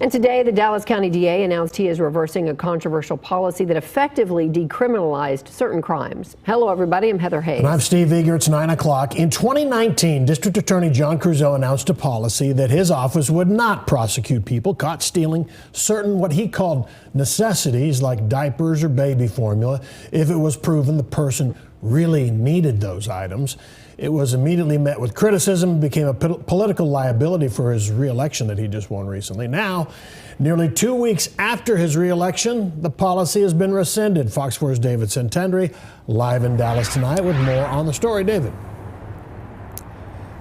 And today, the Dallas County DA announced he is reversing a controversial policy that effectively decriminalized certain crimes. Hello, everybody. I'm Heather Hayes. And I'm Steve Eager. It's 9 o'clock. In 2019, District Attorney John Creuzot announced a policy that his office would not prosecute people caught stealing certain what he called necessities like diapers or baby formula if it was proven the person really needed those items. It was immediately met with criticism, became a political liability for his re-election that he just won recently. Now, nearly 2 weeks after his re-election, the policy has been rescinded. Fox 4's David Santandri live in Dallas tonight with more on the story. David.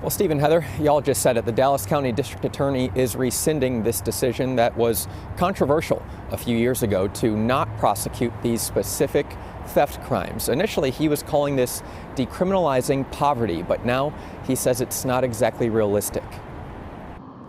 Well, Steve and Heather, y'all just said it. The Dallas County District Attorney is rescinding this decision that was controversial a few years ago to not prosecute these specific theft crimes. Initially, he was calling this decriminalizing poverty, but now he says it's not exactly realistic.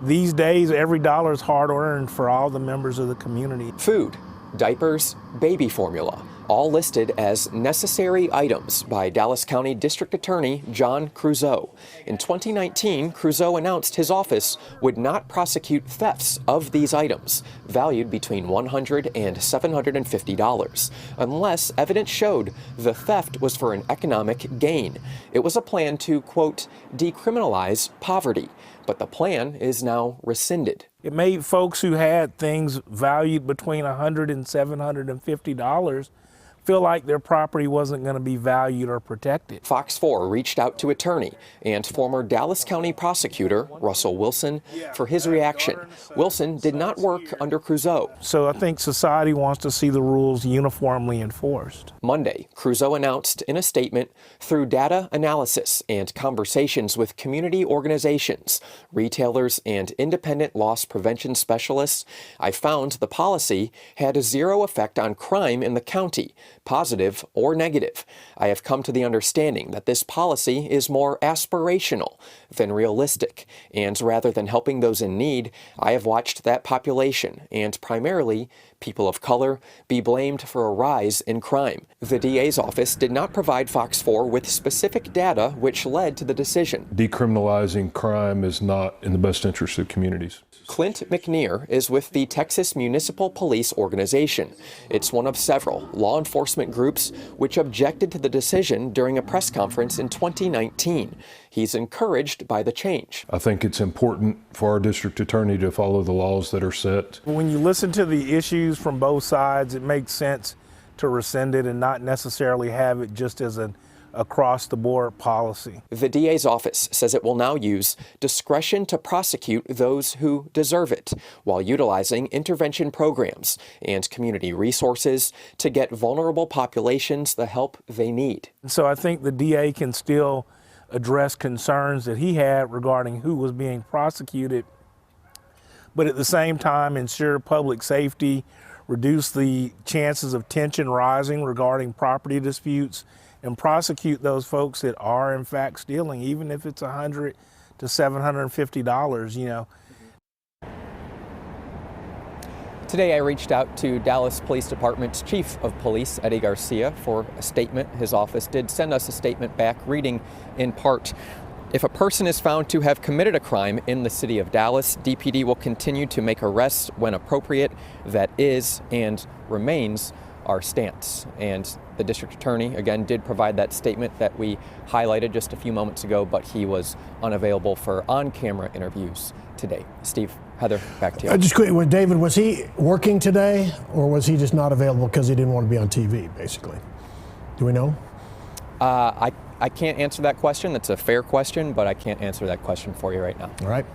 These days, every dollar is hard-earned for all the members of the community. Food, diapers, baby formula, all listed as necessary items by Dallas County District Attorney John Creuzot. In 2019, Creuzot announced his office would not prosecute thefts of these items, valued between $100 and $750, unless evidence showed the theft was for an economic gain. It was a plan to, quote, decriminalize poverty, but the plan is now rescinded. It made folks who had things valued between $100 and $750 feel like their property wasn't going to be valued or protected. Fox 4 reached out to attorney and former Dallas County prosecutor Russell Wilson for his reaction. Wilson did not work under Creuzot. So I think society wants to see the rules uniformly enforced. Monday, Creuzot announced in a statement, through data analysis and conversations with community organizations, retailers, and independent loss prevention specialists, I found the policy had zero effect on crime in the county, positive or negative. I have come to the understanding that this policy is more aspirational than realistic, and rather than helping those in need, I have watched that population, and primarily people of color, be blamed for a rise in crime. The DA's office did not provide Fox 4 with specific data which led to the decision. Decriminalizing crime is not in the best interest of communities. Clint McNear is with the Texas Municipal Police Organization. It's one of several law enforcement groups which objected to the decision during a press conference in 2019. He's encouraged by the change. I think it's important for our district attorney to follow the laws that are set. When you listen to the issues from both sides, it makes sense to rescind it and not necessarily have it just as an across-the-board policy. The DA's office says it will now use discretion to prosecute those who deserve it, while utilizing intervention programs and community resources to get vulnerable populations the help they need. So I think the DA can still address concerns that he had regarding who was being prosecuted, but at the same time ensure public safety, reduce the chances of tension rising regarding property disputes, and prosecute those folks that are in fact stealing, even if it's $100 to $750, you know. Today I reached out to Dallas Police Department's Chief of Police, Eddie Garcia, for a statement. His office did send us a statement back, reading in part, if a person is found to have committed a crime in the city of Dallas, DPD will continue to make arrests when appropriate. That is and remains our stance. And the district attorney, again, did provide that statement that we highlighted just a few moments ago, but he was unavailable for on-camera interviews today. Steve, Heather, back to you. Just quickly, David, was he working today, or was he just not available because he didn't want to be on TV, basically? Do we know? I can't answer that question. That's a fair question, but I can't answer that question for you right now. All right.